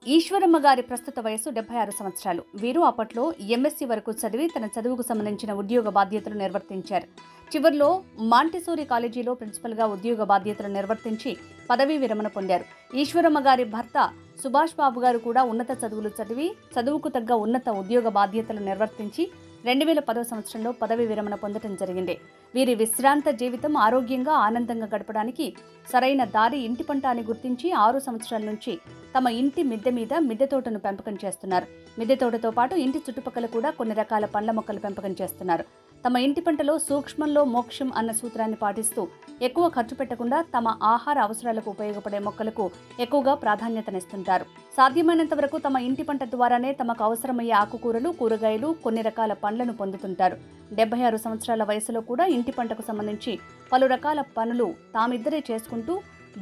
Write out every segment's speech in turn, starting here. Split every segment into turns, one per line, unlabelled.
ఈశ్వరమ్మ గారి ప్రస్తుత వయసు 76 సంవత్సరాలు. వీరు అప్పట్లో ఎంఎస్సీ వరకు చదివి తన చదువుకు సంబంధించిన ఉద్యోగ బాధ్యతలు నిర్వర్తించారు. చివర్లో మాంటిసోరీ కాలేజీలో ప్రిన్సిపల్గా ఉద్యోగ బాధ్యతలు నిర్వర్తించి పదవీ విరమణ పొందారు. ఈశ్వరమ్మ గారి భర్త సుభాష్ బాబు గారు కూడా ఉన్నత చదువులు చదివి చదువుకు తగ్గ ఉన్నత ఉద్యోగ బాధ్యతలు నిర్వర్తించి 2010 సంవత్సరంలో పదవీ విరమణ పొందడం జరిగింది. వీరి విశ్రాంత జీవితం ఆరోగ్యంగా ఆనందంగా గడపడానికి సరైన దారి ఇంటి పంట అని గుర్తించి 6 సంవత్సరాల నుంచి తమ ఇంటి మిద్దె మీద మిద్దె తోటను పెంపకం చేస్తున్నారు. మిద్దె తోటతో పాటు ఇంటి చుట్టుపక్కల కూడా కొన్ని రకాల పండ్ల మొక్కలు పెంపకం చేస్తున్నారు. తమ ఇంటి పంటలో సూక్ష్మంలో మోక్షం అన్న సూత్రాన్ని పాటిస్తూ ఎక్కువ ఖర్చు పెట్టకుండా తమ ఆహార అవసరాలకు ఉపయోగపడే మొక్కలకు ఎక్కువగా ప్రాధాన్యతనిస్తుంటారు. సాధ్యమైనంత వరకు తమ ఇంటి పంట ద్వారానే తమకు అవసరమయ్యే ఆకుకూరలు, కూరగాయలు, కొన్ని రకాల పండ్లను పొందుతుంటారు. 76 సంవత్సరాల వయసులో కూడా ఇంటి పంటకు సంబంధించి పలు రకాల పనులు తామిద్దరే చేసుకుంటూ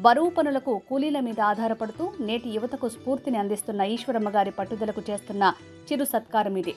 బరువు పనులకు కూలీల మీద ఆధారపడుతూ నేటి యువతకు స్ఫూర్తిని అందిస్తున్న ఈశ్వరమ్మ గారి పట్టుదలకు చేస్తున్న చిరు సత్కారం ఇది.